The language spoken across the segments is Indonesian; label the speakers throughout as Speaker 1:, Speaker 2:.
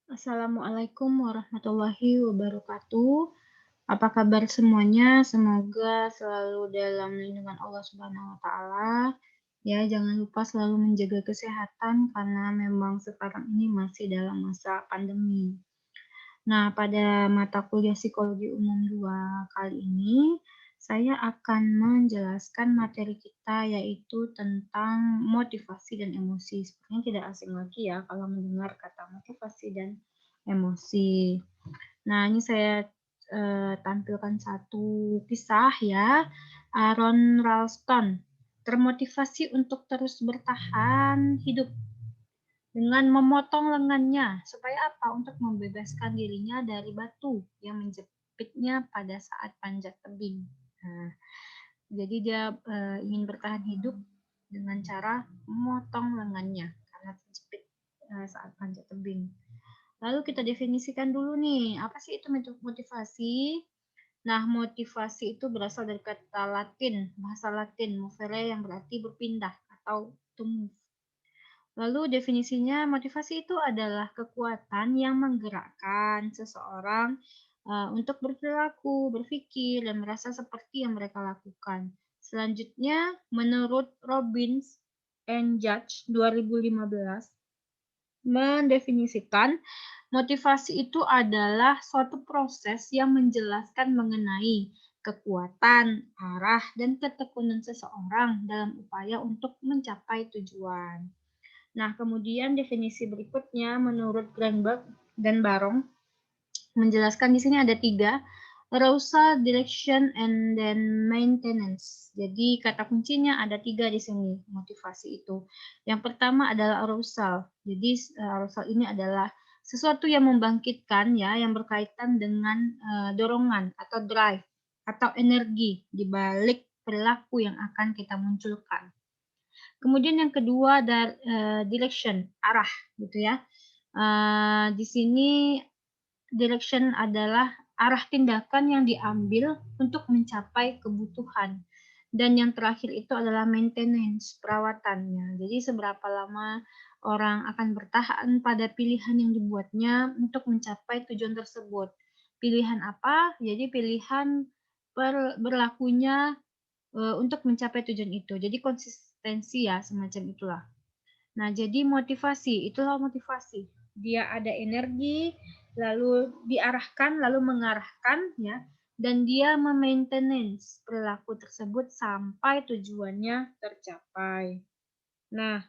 Speaker 1: Assalamualaikum warahmatullahi wabarakatuh. Apa kabar semuanya? Semoga selalu dalam lindungan Allah Subhanahu wa taala. Ya, jangan lupa selalu menjaga kesehatan karena memang sekarang ini masih dalam masa pandemi. Nah, pada mata kuliah Psikologi Umum 2 kali ini, saya akan menjelaskan materi kita yaitu tentang motivasi dan emosi. Sepertinya tidak asing lagi ya kalau mendengar kata motivasi dan emosi. Nah, ini saya tampilkan satu kisah ya. Aaron Ralston termotivasi untuk terus bertahan hidup dengan memotong lengannya, supaya apa? Untuk membebaskan dirinya dari batu yang menjepitnya pada saat panjat tebing. Nah, jadi dia ingin bertahan hidup dengan cara memotong lengannya karena terjepit saat panjat tebing. Lalu kita definisikan dulu nih, apa sih itu motivasi? Nah, motivasi itu berasal dari kata Latin, bahasa Latin, movere yang berarti berpindah atau to move. Lalu definisinya motivasi itu adalah kekuatan yang menggerakkan seseorang untuk berperilaku, berpikir, dan merasa seperti yang mereka lakukan. Selanjutnya, menurut Robbins and Judge 2015, mendefinisikan motivasi itu adalah suatu proses yang menjelaskan mengenai kekuatan, arah, dan ketekunan seseorang dalam upaya untuk mencapai tujuan. Nah, kemudian definisi berikutnya menurut Greenberg dan Barong menjelaskan di sini ada 3, arousal, direction, and then maintenance. Jadi kata kuncinya ada 3 di sini, motivasi itu. Yang pertama adalah arousal. Jadi arousal ini adalah sesuatu yang membangkitkan ya, yang berkaitan dengan dorongan atau drive atau energi di balik perilaku yang akan kita munculkan. Kemudian yang kedua direction, arah gitu ya. Di sini direction adalah arah tindakan yang diambil untuk mencapai kebutuhan. Dan yang terakhir itu adalah maintenance, perawatannya. Jadi seberapa lama orang akan bertahan pada pilihan yang dibuatnya untuk mencapai tujuan tersebut. Pilihan apa? Jadi pilihan berlakunya untuk mencapai tujuan itu. Jadi konsistensi ya, semacam itulah. Nah, jadi motivasi, itulah motivasi. Dia ada energi, lalu diarahkan, lalu mengarahkan ya, dan dia memaintenance perilaku tersebut sampai tujuannya tercapai. Nah,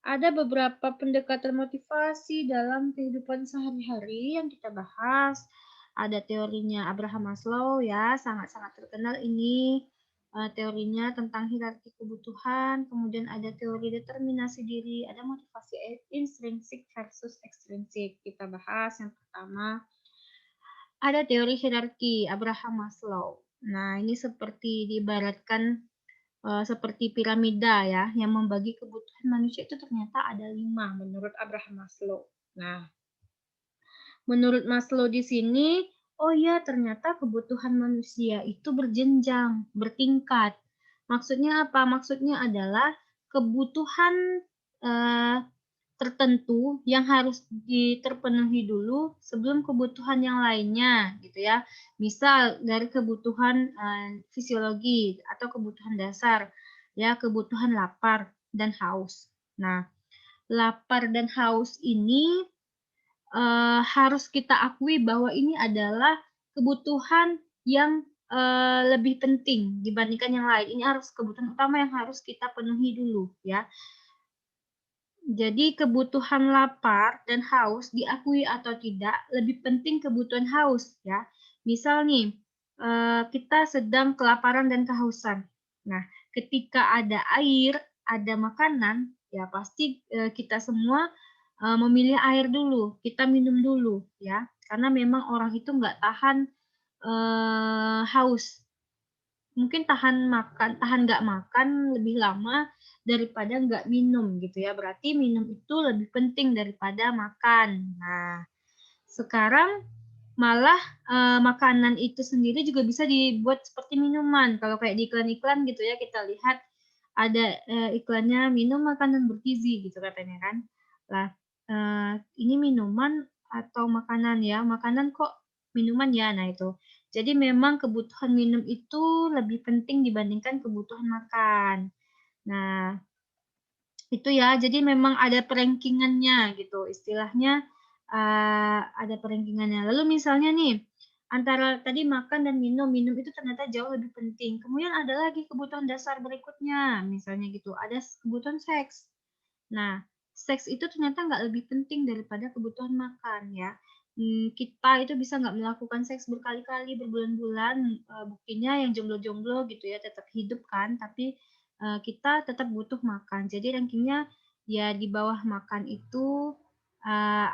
Speaker 1: ada beberapa pendekatan motivasi dalam kehidupan sehari-hari yang kita bahas. Ada teorinya Abraham Maslow ya, sangat-sangat terkenal ini. Teorinya tentang hierarki kebutuhan, kemudian ada teori determinasi diri, ada motivasi intrinsik versus ekstrinsik. Kita bahas yang pertama, ada teori hierarki Abraham Maslow. Nah, ini seperti diibaratkan seperti piramida ya, yang membagi kebutuhan manusia itu ternyata ada 5 menurut Abraham Maslow. Nah, menurut Maslow di sini, oh ya ternyata kebutuhan manusia itu berjenjang, bertingkat. Maksudnya apa? Maksudnya adalah kebutuhan eh, tertentu yang harus terpenuhi dulu sebelum kebutuhan yang lainnya gitu ya. Misal dari kebutuhan fisiologi atau kebutuhan dasar ya, kebutuhan lapar dan haus. Nah, lapar dan haus ini harus kita akui bahwa ini adalah kebutuhan yang lebih penting dibandingkan yang lain. Ini harus kebutuhan utama yang harus kita penuhi dulu ya. Jadi kebutuhan lapar dan haus diakui atau tidak, lebih penting kebutuhan haus ya. Misal nih, kita sedang kelaparan dan kehausan. Nah, ketika ada air, ada makanan, ya pasti kita semua memilih air dulu, kita minum dulu ya. Karena memang orang itu nggak tahan haus. Mungkin tahan nggak makan lebih lama daripada nggak minum gitu ya. Berarti minum itu lebih penting daripada makan. Nah, sekarang malah makanan itu sendiri juga bisa dibuat seperti minuman. Kalau kayak di iklan-iklan gitu ya, kita lihat ada iklannya minum makanan bergizi gitu katanya kan. Lah, ini minuman atau makanan ya? Makanan kok minuman ya? Nah itu. Jadi memang kebutuhan minum itu lebih penting dibandingkan kebutuhan makan. Nah, itu ya, jadi memang ada perankingannya gitu, istilahnya, ada perankingannya. Lalu misalnya nih, antara tadi makan dan minum, minum itu ternyata jauh lebih penting. Kemudian ada lagi kebutuhan dasar berikutnya, misalnya gitu, ada kebutuhan seks. Nah, seks itu ternyata nggak lebih penting daripada kebutuhan makan ya. Kita itu bisa nggak melakukan seks berkali-kali, berbulan-bulan, buktinya yang jomblo-jomblo gitu ya tetap hidup kan, tapi, kita tetap butuh makan. Jadi rankingnya ya di bawah makan itu,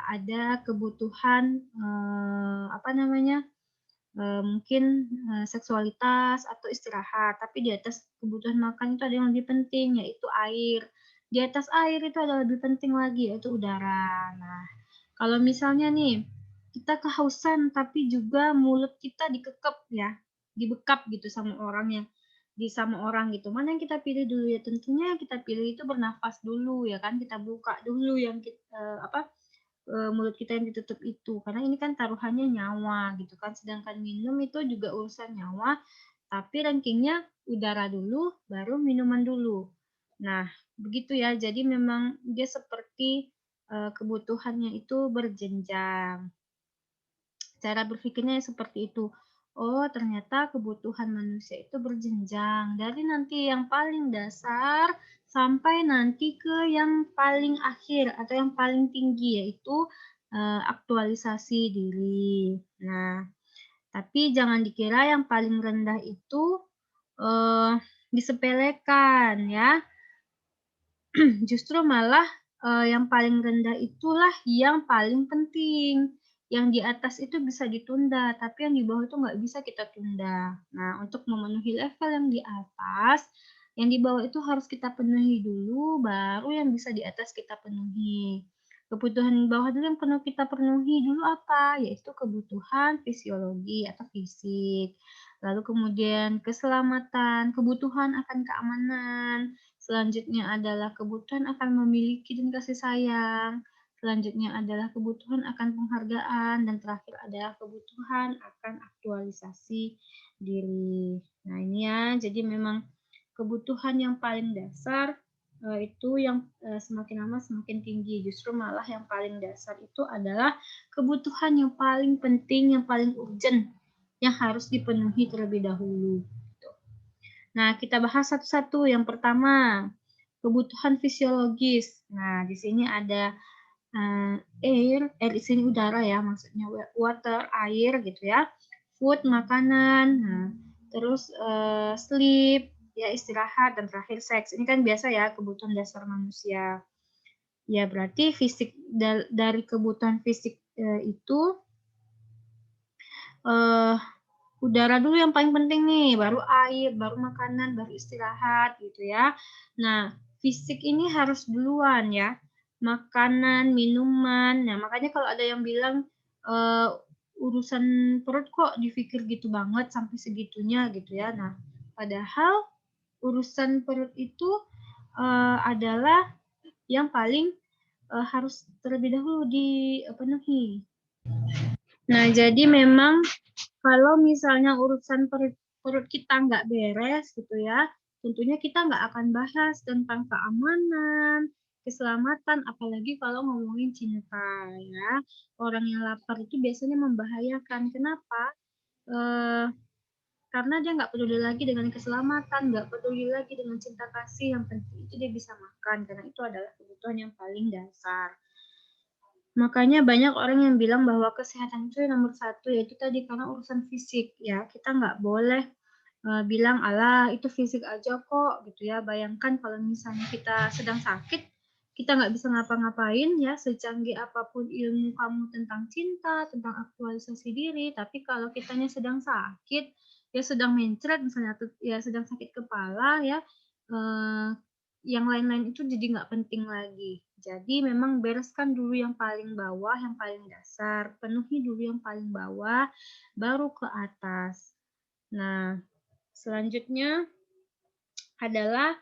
Speaker 1: ada kebutuhan, apa namanya, mungkin, seksualitas atau istirahat, tapi di atas kebutuhan makan itu ada yang lebih penting, yaitu air. Di atas air itu ada lebih penting lagi, yaitu udara. Nah, kalau misalnya nih, kita kehausan tapi juga mulut kita dikekep ya, dibekap gitu sama orang gitu. Mana yang kita pilih dulu ya? Tentunya kita pilih itu bernafas dulu ya kan, kita buka dulu yang mulut kita yang ditutup itu, karena ini kan taruhannya nyawa gitu kan, sedangkan minum itu juga urusan nyawa, tapi rankingnya udara dulu, baru minuman dulu. Nah, begitu ya, jadi memang dia seperti, kebutuhannya itu berjenjang. Cara berpikirnya seperti itu. Oh, ternyata kebutuhan manusia itu berjenjang dari nanti yang paling dasar sampai nanti ke yang paling akhir atau yang paling tinggi yaitu aktualisasi diri. Nah, tapi jangan dikira yang paling rendah itu disepelekan ya. Justru malah, yang paling rendah itulah yang paling penting. Yang di atas itu bisa ditunda, tapi yang di bawah itu nggak bisa kita tunda. Nah, untuk memenuhi level yang di atas, yang di bawah itu harus kita penuhi dulu, baru yang bisa di atas kita penuhi. Kebutuhan bawah dulu yang perlu kita penuhi dulu apa? Yaitu kebutuhan fisiologi atau fisik. Lalu kemudian keselamatan, kebutuhan akan keamanan, selanjutnya adalah kebutuhan akan memiliki dan kasih sayang. Selanjutnya adalah kebutuhan akan penghargaan dan terakhir adalah kebutuhan akan aktualisasi diri. Nah, ini ya, jadi memang kebutuhan yang paling dasar itu yang semakin lama semakin tinggi. Justru malah yang paling dasar itu adalah kebutuhan yang paling penting, yang paling urgent, yang harus dipenuhi terlebih dahulu. Nah, kita bahas satu-satu. Yang pertama, kebutuhan fisiologis. Nah, di sini ada air di sini udara ya, maksudnya water, air gitu ya. Food, makanan. Nah, terus sleep, ya istirahat dan terakhir seks. Ini kan biasa ya kebutuhan dasar manusia. Ya, berarti fisik dari kebutuhan fisik itu eh udara dulu yang paling penting nih, baru air, baru makanan, baru istirahat gitu ya. Nah, fisik ini harus duluan ya. Makanan, minuman. Nah, makanya kalau ada yang bilang urusan perut kok dipikir gitu banget sampai segitunya gitu ya. Nah, padahal urusan perut itu adalah yang paling harus terlebih dahulu dipenuhi. Nah, jadi memang kalau misalnya urusan perut perut kita nggak beres gitu ya, tentunya kita nggak akan bahas tentang keamanan, keselamatan, apalagi kalau ngomongin cinta ya. Orang yang lapar itu biasanya membahayakan. Kenapa? Eh, karena dia nggak peduli lagi dengan keselamatan, nggak peduli lagi dengan cinta kasih, yang penting itu dia bisa makan, karena itu adalah kebutuhan yang paling dasar. Makanya banyak orang yang bilang bahwa kesehatan itu yang nomor satu, yaitu tadi karena urusan fisik ya. Kita nggak boleh bilang, "Alah itu fisik aja kok," gitu ya. Bayangkan kalau misalnya kita sedang sakit, kita nggak bisa ngapa-ngapain ya, secanggih apapun ilmu kamu tentang cinta, tentang aktualisasi diri, tapi kalau kitanya sedang sakit, ya sedang mencret misalnya, ya sedang sakit kepala ya, eee, yang lain-lain itu jadi nggak penting lagi. Jadi memang bereskan dulu yang paling bawah, yang paling dasar, penuhi dulu yang paling bawah, baru ke atas. Nah, selanjutnya adalah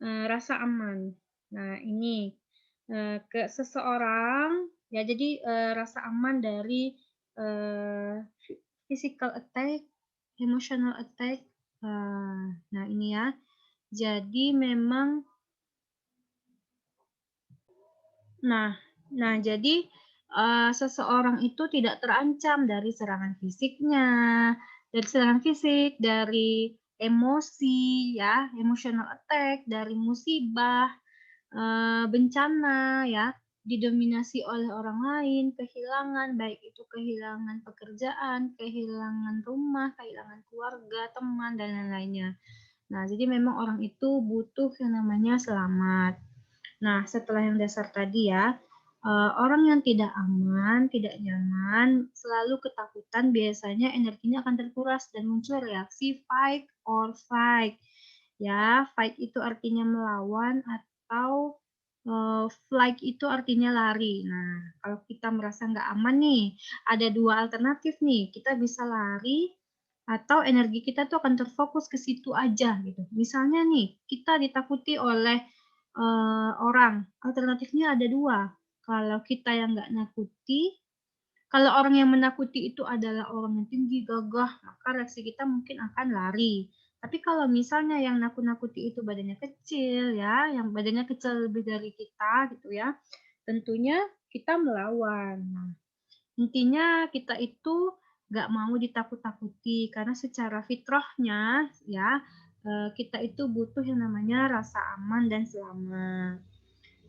Speaker 1: rasa aman. Nah, ini ke seseorang Ya, jadi, rasa aman dari, physical attack, emotional attack, nah ini ya. Jadi memang nah nah jadi, seseorang itu tidak terancam dari serangan fisiknya, dari serangan fisik, dari emosi ya, emotional attack, dari musibah, bencana ya, didominasi oleh orang lain, kehilangan, baik itu kehilangan pekerjaan, kehilangan rumah, kehilangan keluarga, teman, dan lain-lainnya. Nah, jadi memang orang itu butuh yang namanya selamat. Nah, setelah yang dasar tadi ya, orang yang tidak aman, tidak nyaman, selalu ketakutan, biasanya energinya akan terkuras dan muncul reaksi fight or flight. Ya, fight itu artinya melawan atau flight itu artinya lari. Nah, kalau kita merasa nggak aman nih, ada dua alternatif nih. Kita bisa lari atau energi kita tuh akan terfokus ke situ aja gitu. Misalnya nih, kita ditakuti oleh orang. Alternatifnya ada 2. Kalau kita yang nggak nakuti, kalau orang yang menakuti itu adalah orang yang tinggi, gagah, maka reaksi kita mungkin akan lari. Tapi kalau misalnya yang nakut-nakuti itu badannya kecil ya, yang badannya kecil lebih dari kita gitu ya, tentunya kita melawan. Nah, intinya kita itu nggak mau ditakut-takuti karena secara fitrahnya ya, kita itu butuh yang namanya rasa aman dan selamat.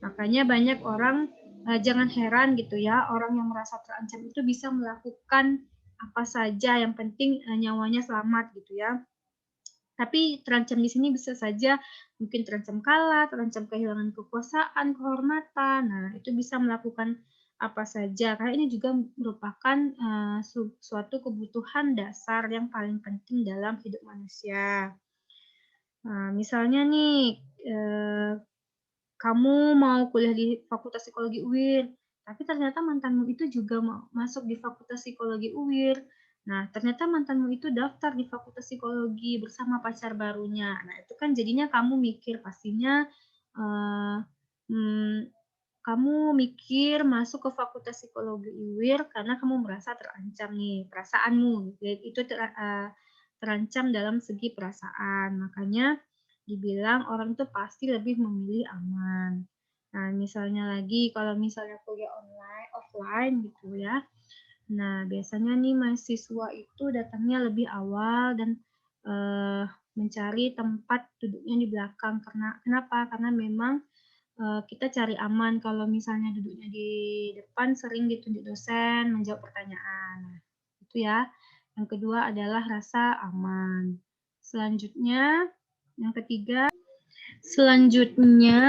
Speaker 1: Makanya banyak orang, jangan heran gitu ya, orang yang merasa terancam itu bisa melakukan apa saja, yang penting, nyawanya selamat gitu ya. Tapi terancam di sini bisa saja mungkin terancam kalah, terancam kehilangan kekuasaan, kehormatan. Nah, itu bisa melakukan apa saja, karena ini juga merupakan, suatu kebutuhan dasar yang paling penting dalam hidup manusia. Nah, misalnya nih, eee kamu mau kuliah di Fakultas Psikologi UIR, tapi ternyata mantanmu itu juga mau masuk di Fakultas Psikologi UIR. Nah, ternyata mantanmu itu daftar di Fakultas Psikologi bersama pacar barunya. Nah, itu kan jadinya kamu mikir pastinya, eee, mmm, kamu mikir masuk ke Fakultas Psikologi UIR karena kamu merasa terancam nih, perasaanmu, itu terancam dalam segi perasaan. Makanya dibilang orang tuh pasti lebih memilih aman. Nah, misalnya lagi kalau misalnya kuliah online offline gitu ya. Nah, biasanya nih mahasiswa itu datangnya lebih awal dan, mencari tempat duduknya di belakang. Karena kenapa? Karena memang, kita cari aman kalau misalnya duduknya di depan sering ditunjuk dosen, menjawab pertanyaan. Nah, itu ya. Yang kedua adalah rasa aman. Selanjutnya, yang ketiga Selanjutnya,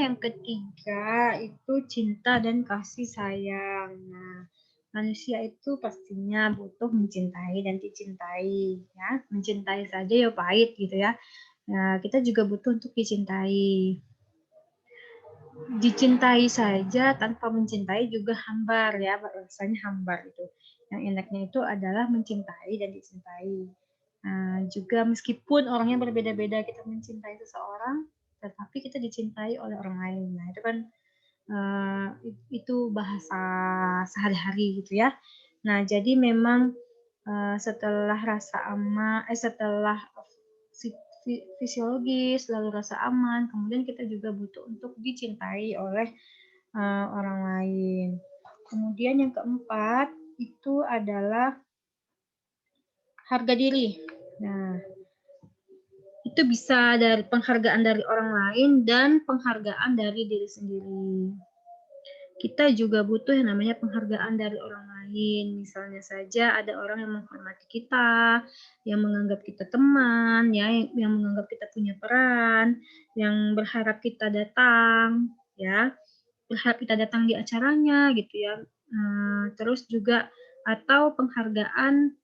Speaker 1: yang ketiga itu cinta dan kasih sayang. Nah, manusia itu pastinya butuh mencintai dan dicintai, ya. Mencintai saja ya pahit gitu ya. Nah, kita juga butuh untuk dicintai. Dicintai saja tanpa mencintai juga hambar ya, rasanya hambar itu. Yang enaknya itu adalah mencintai dan dicintai. Nah, juga meskipun orangnya berbeda-beda, kita mencintai seseorang, tetapi kita dicintai oleh orang lain. Nah, itu kan uh, itu bahasa sehari-hari gitu ya. Nah, jadi memang setelah fisiologis, lalu rasa aman, kemudian kita juga butuh untuk dicintai oleh orang lain. Kemudian yang keempat itu adalah harga diri. Nah, itu bisa dari penghargaan dari orang lain dan penghargaan dari diri sendiri. Kita juga butuh yang namanya penghargaan dari orang lain. Misalnya saja ada orang yang menghormati kita, yang menganggap kita teman, ya, yang menganggap kita punya peran, yang berharap kita datang, ya, berharap kita datang di acaranya, gitu ya. Terus juga atau penghargaan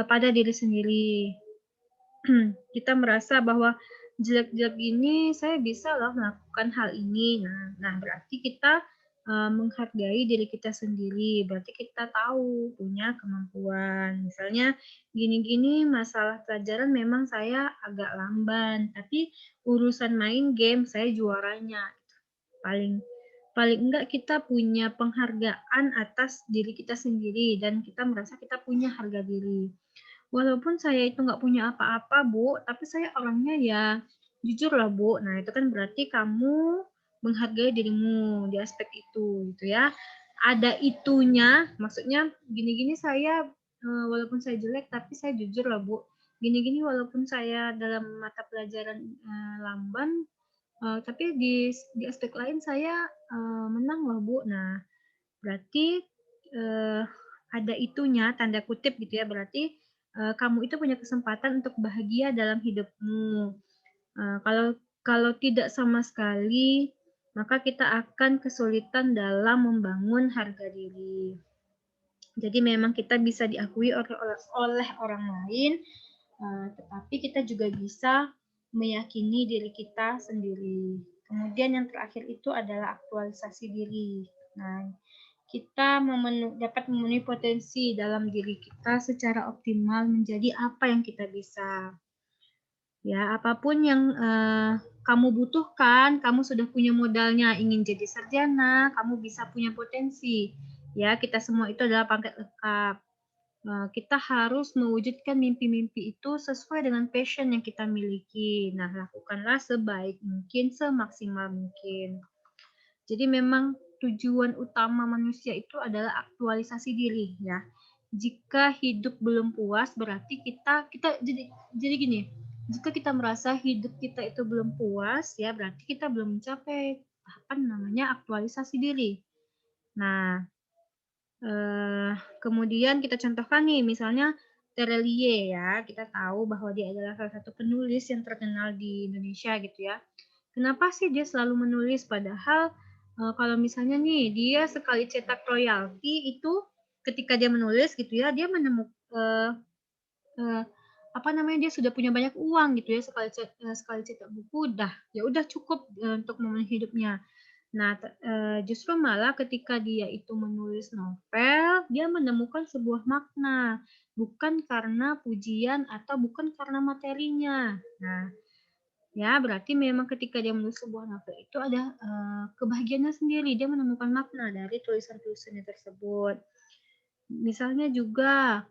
Speaker 1: pada diri sendiri. Kita merasa bahwa jelek-jelek gini saya bisa loh melakukan hal ini. Nah berarti kita menghargai diri kita sendiri. Berarti kita tahu punya kemampuan. Misalnya gini-gini masalah pelajaran memang saya agak lamban, tapi urusan main game saya juaranya. Paling paling enggak kita punya penghargaan atas diri kita sendiri dan kita merasa kita punya harga diri. Walaupun saya itu nggak punya apa-apa, Bu, tapi saya orangnya ya jujur lah, Bu. Nah, itu kan berarti kamu menghargai dirimu di aspek itu, gitu ya. Ada itunya, maksudnya gini-gini saya, walaupun saya jelek, tapi saya jujur lah, Bu. Gini-gini walaupun saya dalam mata pelajaran lamban, tapi di aspek lain saya menang loh, Bu. Nah, berarti ada itunya, tanda kutip gitu ya, berarti kamu itu punya kesempatan untuk bahagia dalam hidupmu. Kalau kalau tidak sama sekali, maka kita akan kesulitan dalam membangun harga diri. Jadi memang kita bisa diakui oleh orang lain, tetapi kita juga bisa meyakini diri kita sendiri. Kemudian yang terakhir itu adalah aktualisasi diri. Nah, kita dapat memenuhi potensi dalam diri kita secara optimal menjadi apa yang kita bisa. Ya, apapun yang kamu butuhkan, kamu sudah punya modalnya, ingin jadi sarjana, kamu bisa punya potensi. Ya, kita semua itu adalah paket lengkap. Kita harus mewujudkan mimpi-mimpi itu sesuai dengan passion yang kita miliki. Nah, lakukanlah sebaik mungkin, semaksimal mungkin. Jadi memang tujuan utama manusia itu adalah aktualisasi diri, ya. Jika hidup belum puas, berarti kita jadi gini. Jika kita merasa hidup kita itu belum puas, ya berarti kita belum mencapai tahapan namanya aktualisasi diri. Nah, kemudian kita contohkan nih, misalnya Terelie ya, kita tahu bahwa dia adalah salah satu penulis yang terkenal di Indonesia gitu ya. Kenapa sih dia selalu menulis padahal kalau misalnya nih dia sekali cetak royalti itu ketika dia menulis gitu ya, dia menemukan apa namanya dia sudah punya banyak uang gitu ya sekali cetak buku ya udah cukup untuk memenuhi hidupnya. Nah, justru malah ketika dia itu menulis novel, dia menemukan sebuah makna, bukan karena pujian atau bukan karena materinya. Nah, ya berarti memang ketika dia menulis sebuah novel itu ada kebahagiaannya sendiri, dia menemukan makna dari tulisan-tulisannya tersebut. Misalnya juga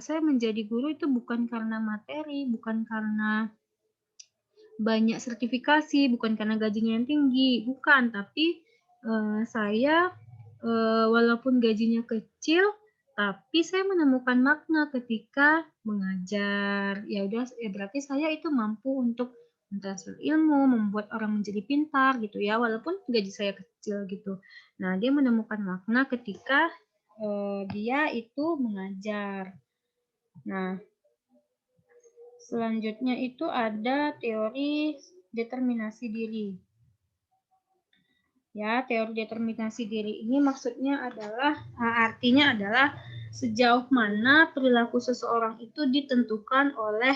Speaker 1: saya menjadi guru itu bukan karena materi, bukan karena banyak sertifikasi, bukan karena gajinya yang tinggi, bukan, tapi saya walaupun gajinya kecil, tapi saya menemukan makna ketika mengajar. Ya udah, ya berarti saya itu mampu untuk mentransfer ilmu, membuat orang menjadi pintar gitu ya, walaupun gaji saya kecil gitu. Nah, dia menemukan makna ketika dia itu mengajar. Nah, selanjutnya itu ada teori determinasi diri. Ya, teori determinasi diri ini maksudnya adalah artinya adalah sejauh mana perilaku seseorang itu ditentukan oleh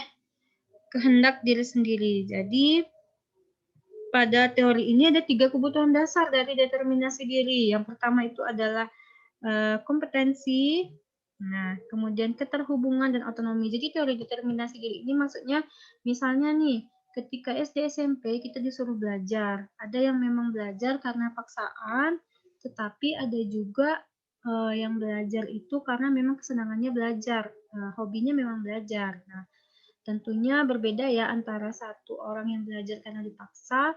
Speaker 1: kehendak diri sendiri. Jadi pada teori ini ada 3 kebutuhan dasar dari determinasi diri. Yang pertama itu adalah kompetensi, nah kemudian keterhubungan dan otonomi. Jadi teori determinasi diri ini maksudnya misalnya nih ketika SD SMP kita disuruh belajar, ada yang memang belajar karena paksaan, tetapi ada juga yang belajar itu karena memang kesenangannya belajar, hobinya memang belajar. Nah, tentunya berbeda ya antara satu orang yang belajar karena dipaksa,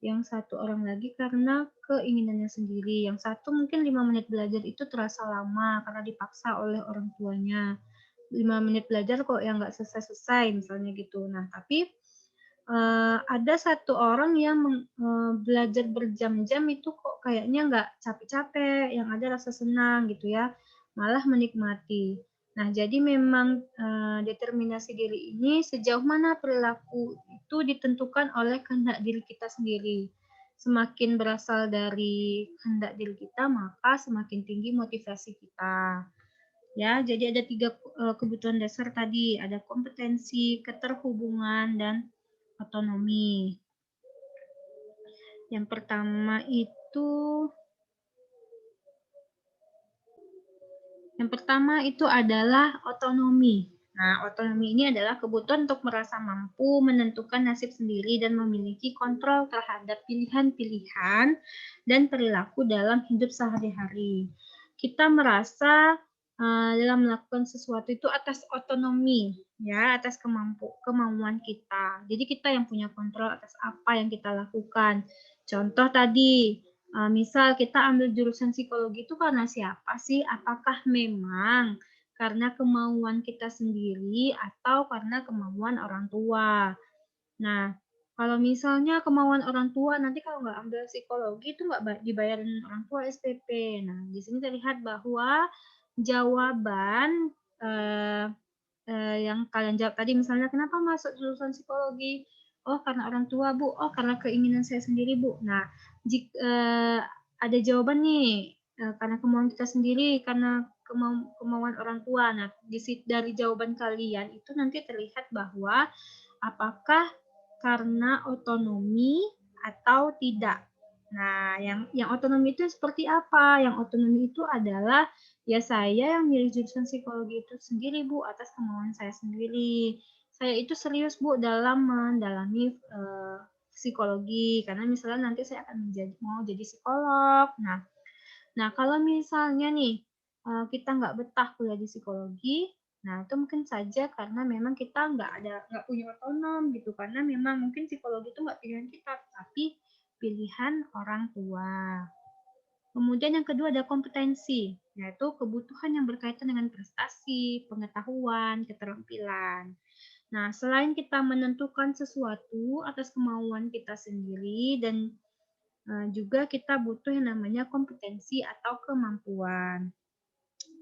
Speaker 1: yang satu orang lagi karena keinginannya sendiri. Yang satu mungkin 5 menit belajar itu terasa lama karena dipaksa oleh orang tuanya. 5 menit belajar kok yang nggak selesai-selesai misalnya gitu. Nah, tapi ada satu orang yang belajar berjam-jam itu kok kayaknya nggak capek-capek, yang ada rasa senang gitu ya, malah menikmati. Nah, jadi memang determinasi diri ini sejauh mana perilaku itu ditentukan oleh kehendak diri kita sendiri. Semakin berasal dari kehendak diri kita, maka semakin tinggi motivasi kita. Ya, jadi ada 3 kebutuhan dasar tadi, ada kompetensi, keterhubungan, dan otonomi. Yang pertama itu adalah otonomi. Nah, otonomi ini adalah kebutuhan untuk merasa mampu menentukan nasib sendiri dan memiliki kontrol terhadap pilihan-pilihan dan perilaku dalam hidup sehari-hari. Kita merasa dalam melakukan sesuatu itu atas otonomi, ya, atas kemauan kita. Jadi kita yang punya kontrol atas apa yang kita lakukan. Contoh tadi, misal kita ambil jurusan psikologi itu karena siapa sih? Apakah memang karena kemauan kita sendiri atau karena kemauan orang tua. Nah, kalau misalnya kemauan orang tua, nanti kalau nggak ambil psikologi itu nggak dibayarin orang tua SPP. Nah, di sini terlihat bahwa jawaban eh, yang kalian jawab tadi, misalnya kenapa masuk jurusan psikologi? Oh, karena orang tua, Bu. Oh, karena keinginan saya sendiri, Bu. Nah, jika ada jawaban nih, karena kemauan kita sendiri, karena kemauan orang tua. Nah, dari jawaban kalian itu nanti terlihat bahwa apakah karena otonomi atau tidak. Nah, yang otonomi itu seperti apa? Yang otonomi itu adalah ya saya yang milih jurusan psikologi itu sendiri, Bu, atas kemauan saya sendiri. Saya itu serius, Bu, dalam mendalami psikologi karena misalnya nanti saya akan mau jadi psikolog. Nah, kalau misalnya nih kita nggak betah kuliah di psikologi, nah itu mungkin saja karena memang kita nggak punya otonom gitu, karena memang mungkin psikologi itu nggak pilihan kita, tapi pilihan orang tua. Kemudian yang kedua ada kompetensi, yaitu kebutuhan yang berkaitan dengan prestasi, pengetahuan, keterampilan. Nah, selain kita menentukan sesuatu atas kemauan kita sendiri dan juga kita butuh yang namanya kompetensi atau kemampuan.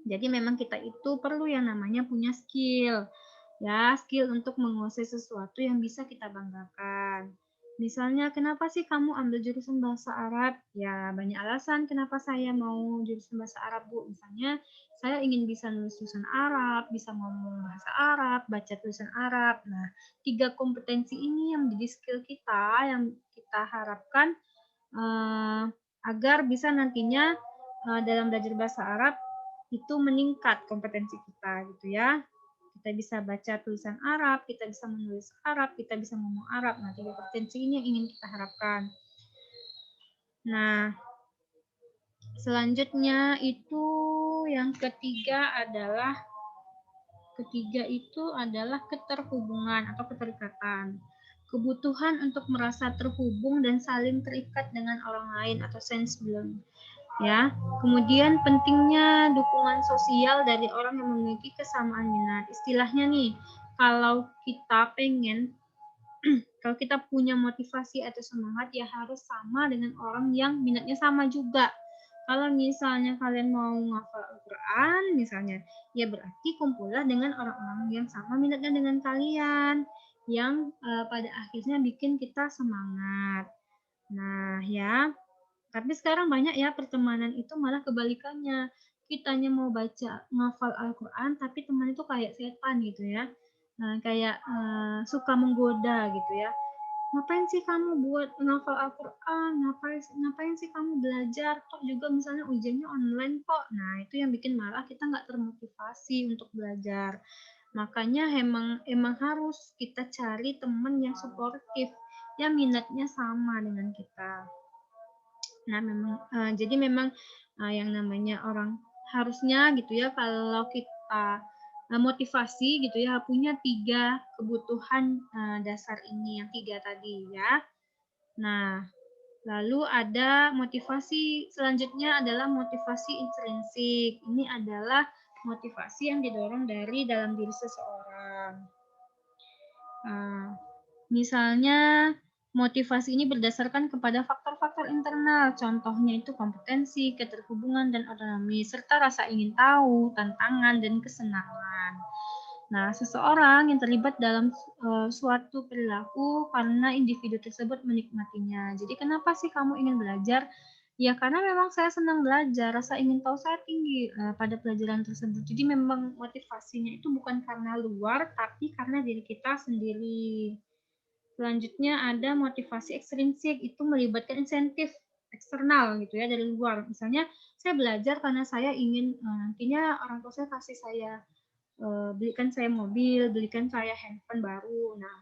Speaker 1: Jadi memang kita itu perlu yang namanya punya skill. Ya, skill untuk menguasai sesuatu yang bisa kita banggakan. Misalnya, kenapa sih kamu ambil jurusan bahasa Arab? Ya, banyak alasan kenapa saya mau jurusan bahasa Arab, Bu. Misalnya, saya ingin bisa nulis tulisan Arab, bisa ngomong bahasa Arab, baca tulisan Arab. Nah, tiga kompetensi ini yang menjadi skill kita, yang kita harapkan agar bisa nantinya dalam belajar bahasa Arab itu meningkat kompetensi kita gitu ya. Kita bisa baca tulisan Arab, kita bisa menulis Arab, kita bisa ngomong Arab. Nah, tiga kompetensi ini yang ingin kita harapkan. Nah, selanjutnya itu yang ketiga itu adalah keterhubungan atau keterikatan. Kebutuhan untuk merasa terhubung dan saling terikat dengan orang lain atau sense belonging. Ya, kemudian pentingnya dukungan sosial dari orang yang memiliki kesamaan minat. Istilahnya nih, kalau kita pengen, kalau kita punya motivasi atau semangat, ya harus sama dengan orang yang minatnya sama juga. Kalau misalnya kalian mau ngafal Al-Quran, misalnya, ya berarti kumpullah dengan orang-orang yang sama minatnya dengan kalian, yang pada akhirnya bikin kita semangat. Nah, ya, tapi sekarang banyak ya pertemanan itu malah kebalikannya. Kitanya mau baca ngafal Al-Quran, tapi teman itu kayak setan gitu ya. Nah, kayak suka menggoda gitu ya. Ngapain sih kamu buat ngafal Al-Quran? Ngapain sih kamu belajar? Toh juga misalnya ujiannya online kok. Nah, itu yang bikin malah kita nggak termotivasi untuk belajar. Makanya emang harus kita cari teman yang suportif, yang minatnya sama dengan kita. Nah, jadi memang yang namanya orang harusnya gitu ya, kalau kita motivasi gitu ya, punya 3 kebutuhan dasar ini, yang 3 tadi ya. Nah, lalu ada motivasi selanjutnya adalah motivasi intrinsik. Ini adalah motivasi yang didorong dari dalam diri seseorang. Misalnya, motivasi ini berdasarkan kepada faktor-faktor internal, contohnya itu kompetensi, keterhubungan, dan otonomi, serta rasa ingin tahu, tantangan, dan kesenangan. Nah, seseorang yang terlibat dalam suatu perilaku karena individu tersebut menikmatinya. Jadi, kenapa sih kamu ingin belajar? Ya, karena memang saya senang belajar, rasa ingin tahu saya tinggi pada pelajaran tersebut. Jadi, memang motivasinya itu bukan karena luar, tapi karena diri kita sendiri. Selanjutnya ada motivasi ekstrinsik, itu melibatkan insentif eksternal gitu ya dari luar. Misalnya saya belajar karena saya ingin nantinya orang tua saya kasih saya belikan saya mobil, belikan saya handphone baru. Nah,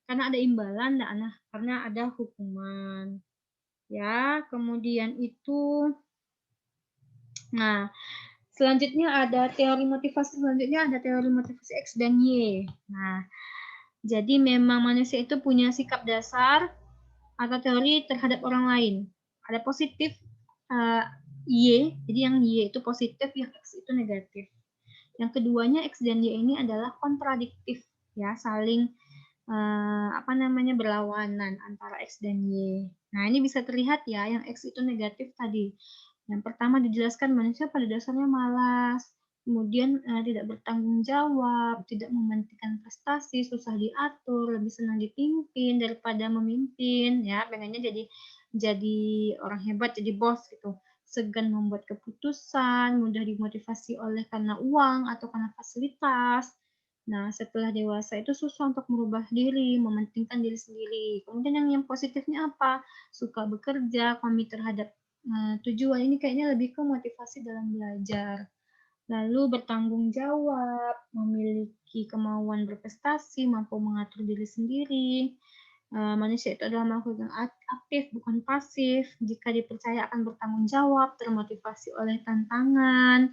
Speaker 1: karena ada imbalan, nah, karena ada hukuman. Ya, kemudian itu, nah, selanjutnya ada teori motivasi X dan Y. Nah, jadi memang manusia itu punya sikap dasar atau teori terhadap orang lain. Ada positif Y, jadi yang Y itu positif, yang X itu negatif. Yang keduanya X dan Y ini adalah kontradiktif, ya, saling berlawanan antara X dan Y. Nah, ini bisa terlihat ya, yang X itu negatif tadi. Yang pertama dijelaskan manusia pada dasarnya malas, kemudian tidak bertanggung jawab, tidak mementingkan prestasi, susah diatur, lebih senang dipimpin daripada memimpin, ya, pengennya jadi orang hebat, jadi bos gitu. Segan membuat keputusan, mudah dimotivasi oleh karena uang atau karena fasilitas. Nah, setelah dewasa itu susah untuk merubah diri, mementingkan diri sendiri. Kemudian yang positifnya apa? Suka bekerja, komit terhadap tujuan. Ini kayaknya lebih ke motivasi dalam belajar. Lalu bertanggung jawab, memiliki kemauan berprestasi, mampu mengatur diri sendiri. Manusia itu adalah makhluk yang aktif, bukan pasif. Jika dipercaya akan bertanggung jawab, termotivasi oleh tantangan.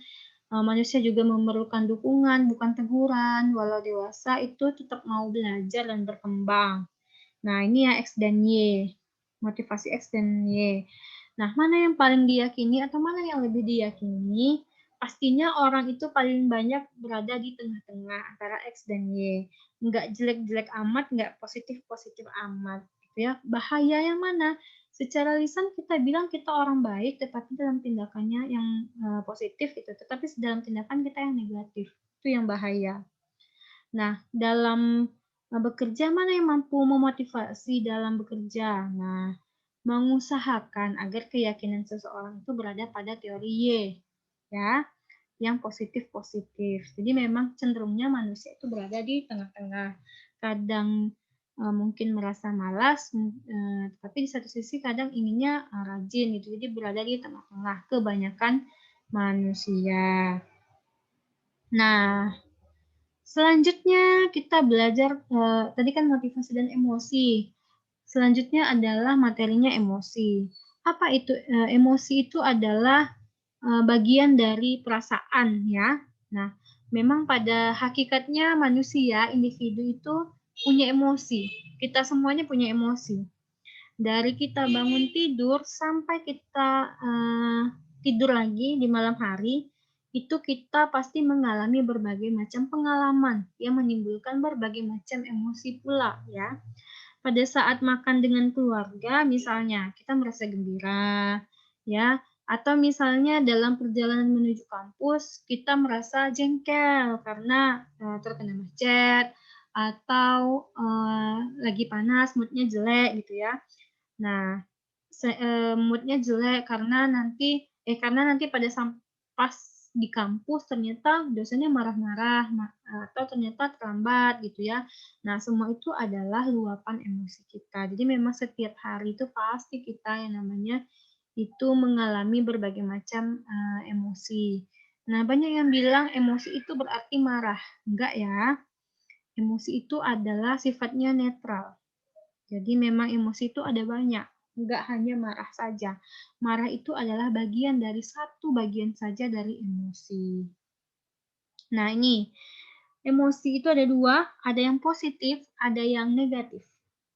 Speaker 1: Manusia juga memerlukan dukungan, bukan teguran. Walau dewasa itu tetap mau belajar dan berkembang. Nah, ini ya X dan Y. Motivasi X dan Y. Nah, mana yang paling diyakini atau mana yang lebih diyakini? Pastinya orang itu paling banyak berada di tengah-tengah antara X dan Y. Nggak jelek-jelek amat, nggak positif-positif amat. Gitu ya. Bahaya yang mana? Secara lisan kita bilang kita orang baik, tetapi dalam tindakannya yang positif gitu. Tetapi dalam tindakan kita yang negatif. Itu yang bahaya. Nah, dalam bekerja mana yang mampu memotivasi dalam bekerja? Nah, mengusahakan agar keyakinan seseorang itu berada pada teori Y, ya, yang positif-positif. Jadi memang cenderungnya manusia itu berada di tengah-tengah. Kadang mungkin merasa malas, tapi di satu sisi kadang inginnya rajin gitu. Jadi berada di tengah-tengah kebanyakan manusia. Nah, selanjutnya kita belajar tadi kan motivasi dan emosi. Selanjutnya adalah materinya emosi. Apa itu? Emosi itu adalah bagian dari perasaan ya. Nah, memang pada hakikatnya manusia, individu itu punya emosi. Kita semuanya punya emosi. Dari kita bangun tidur sampai kita tidur lagi di malam hari, itu kita pasti mengalami berbagai macam pengalaman yang menimbulkan berbagai macam emosi pula ya. Pada saat makan dengan keluarga misalnya kita merasa gembira ya, atau misalnya dalam perjalanan menuju kampus kita merasa jengkel karena terkena macet atau lagi panas, moodnya jelek gitu ya. Nah, mood-nya jelek karena nanti pada pas di kampus ternyata dosennya marah-marah atau ternyata terlambat gitu ya. Nah, semua itu adalah luapan emosi kita. Jadi memang setiap hari itu pasti kita yang namanya itu mengalami berbagai macam emosi. Nah, banyak yang bilang emosi itu berarti marah. Enggak ya. Emosi itu adalah sifatnya netral. Jadi memang emosi itu ada banyak, nggak hanya marah saja. Marah itu adalah bagian dari satu bagian saja dari emosi. Nah ini, emosi itu ada dua, ada yang positif, ada yang negatif.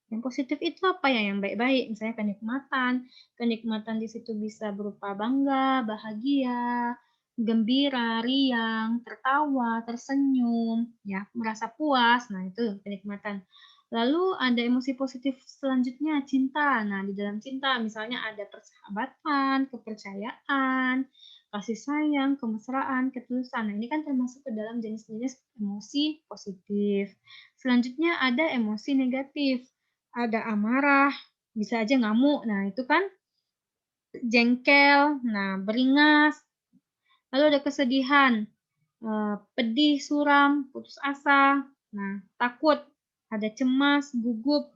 Speaker 1: Yang positif itu apa ya? Yang baik-baik, misalnya kenikmatan. Kenikmatan di situ bisa berupa bangga, bahagia, gembira, riang, tertawa, tersenyum, ya, merasa puas. Nah, itu kenikmatan. Lalu ada emosi positif selanjutnya, cinta. Nah, di dalam cinta misalnya ada persahabatan, kepercayaan, kasih sayang, kemesraan, ketulusan. Nah, ini kan termasuk ke dalam jenis-jenis emosi positif. Selanjutnya ada emosi negatif. Ada amarah, bisa aja ngamuk. Nah, itu kan jengkel, nah beringas. Lalu ada kesedihan, pedih, suram, putus asa. Nah, takut, ada cemas, gugup,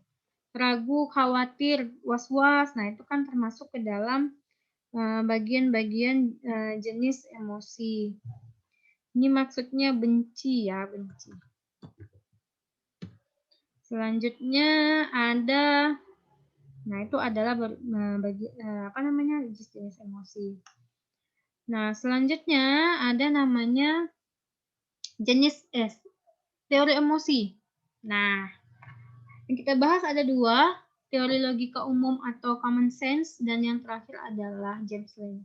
Speaker 1: ragu, khawatir, was-was. Nah, itu kan termasuk ke dalam bagian-bagian jenis emosi. Ini maksudnya benci ya, benci. Selanjutnya ada, nah itu adalah jenis emosi. Nah, selanjutnya ada namanya jenis teori emosi. Nah, yang kita bahas ada dua, teori logika umum atau common sense, dan yang terakhir adalah James Lange.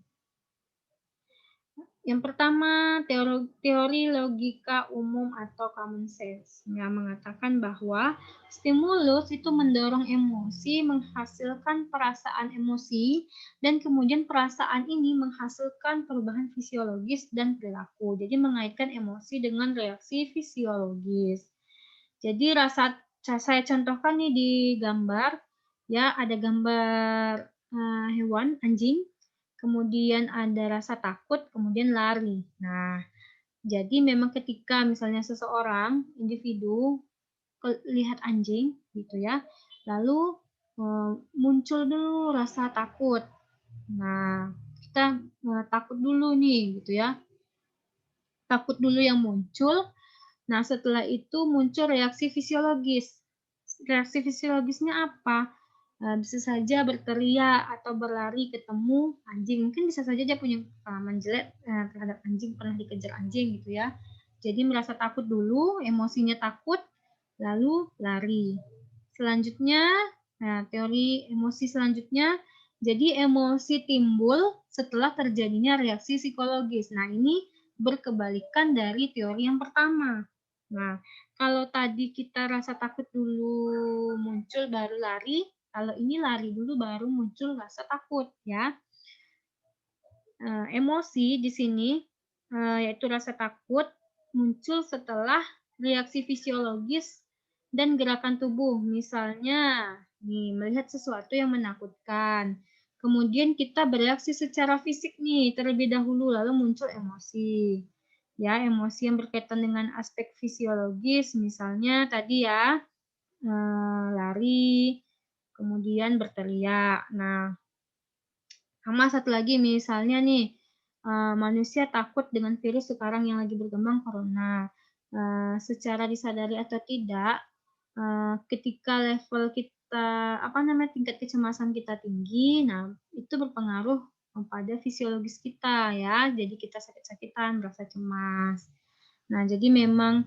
Speaker 1: Yang pertama, teori logika umum atau common sense yang mengatakan bahwa stimulus itu mendorong emosi, menghasilkan perasaan emosi, dan kemudian perasaan ini menghasilkan perubahan fisiologis dan perilaku. Jadi mengaitkan emosi dengan reaksi fisiologis. Jadi saya contohkan nih di gambar, ya ada gambar hewan anjing. Kemudian ada rasa takut, kemudian lari. Nah, jadi memang ketika misalnya seseorang, individu, lihat anjing, gitu ya, lalu muncul dulu rasa takut. Nah, kita takut dulu nih, gitu ya. Takut dulu yang muncul. Nah, setelah itu muncul reaksi fisiologis. Reaksi fisiologisnya apa? Bisa saja berteriak atau berlari ketemu anjing. Mungkin bisa saja dia punya pengalaman jelek terhadap anjing, pernah dikejar anjing gitu ya. Jadi merasa takut dulu, emosinya takut, lalu lari. Selanjutnya, teori emosi selanjutnya, jadi emosi timbul setelah terjadinya reaksi psikologis. Nah, ini berkebalikan dari teori yang pertama. Nah, kalau tadi kita rasa takut dulu muncul baru lari, kalau ini lari dulu baru muncul rasa takut ya. Emosi di sini yaitu rasa takut muncul setelah reaksi fisiologis dan gerakan tubuh. Misalnya, nih melihat sesuatu yang menakutkan. Kemudian kita bereaksi secara fisik nih terlebih dahulu lalu muncul emosi. Ya, emosi yang berkaitan dengan aspek fisiologis misalnya tadi ya lari, kemudian berteriak. Nah, sama satu lagi misalnya nih, manusia takut dengan virus sekarang yang lagi berkembang corona. Secara disadari atau tidak, ketika level kita, tingkat kecemasan kita tinggi, nah itu berpengaruh pada fisiologis kita ya. Jadi kita sakit-sakitan, merasa cemas. Nah, jadi memang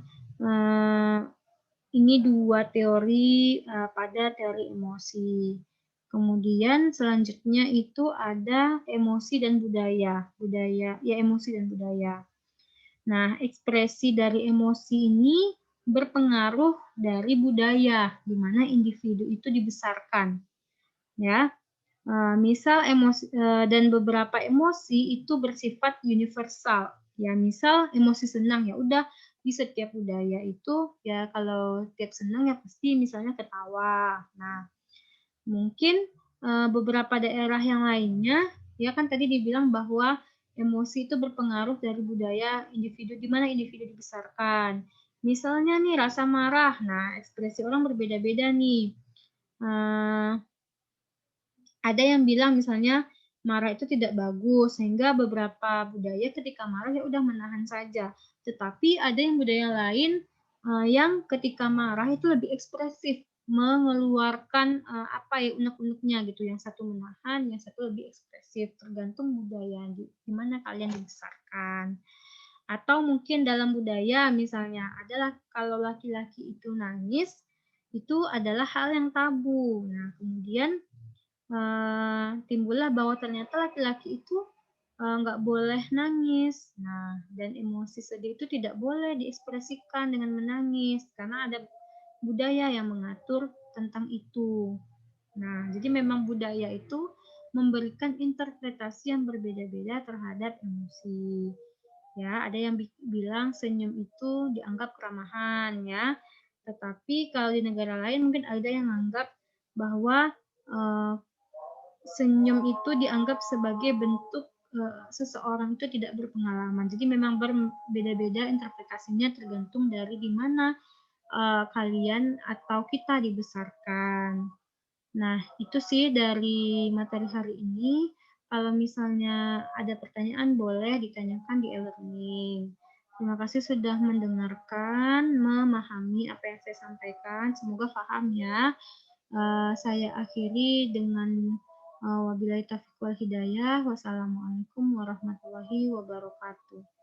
Speaker 1: ini dua teori pada teori emosi. Kemudian selanjutnya itu ada emosi dan budaya. Emosi dan budaya. Nah, ekspresi dari emosi ini berpengaruh dari budaya di mana individu itu dibesarkan. Ya. Misal emosi dan beberapa emosi itu bersifat universal. Ya, misal emosi senang ya udah di setiap budaya itu ya kalau tiap senang ya pasti misalnya ketawa. Nah, mungkin beberapa daerah yang lainnya ya kan tadi dibilang bahwa emosi itu berpengaruh dari budaya individu di mana individu dibesarkan. Misalnya nih rasa marah. Nah, ekspresi orang berbeda-beda nih. Ada yang bilang misalnya marah itu tidak bagus, sehingga beberapa budaya ketika marah ya udah menahan saja. Tetapi ada yang budaya lain yang ketika marah itu lebih ekspresif, mengeluarkan unek-uneknya gitu. Yang satu menahan, yang satu lebih ekspresif, tergantung budaya di mana kalian dibesarkan. Atau mungkin dalam budaya misalnya adalah kalau laki-laki itu nangis, itu adalah hal yang tabu. Nah, kemudian timbullah bahwa ternyata laki-laki itu nggak boleh nangis. Nah, dan emosi sedih itu tidak boleh diekspresikan dengan menangis karena ada budaya yang mengatur tentang itu. Nah, jadi memang budaya itu memberikan interpretasi yang berbeda-beda terhadap emosi. Ya, ada yang bilang senyum itu dianggap keramahan ya. Tetapi kalau di negara lain mungkin ada yang menganggap bahwa senyum itu dianggap sebagai bentuk seseorang itu tidak berpengalaman. Jadi memang berbeda-beda interpretasinya tergantung dari di mana kalian atau kita dibesarkan. Nah, itu sih dari materi hari ini. Kalau misalnya ada pertanyaan boleh ditanyakan di e-learning. Terima kasih sudah mendengarkan, memahami apa yang saya sampaikan. Semoga paham ya. Saya akhiri dengan wabillahi taufiq wal hidayah. Wassalamualaikum warahmatullahi wabarakatuh.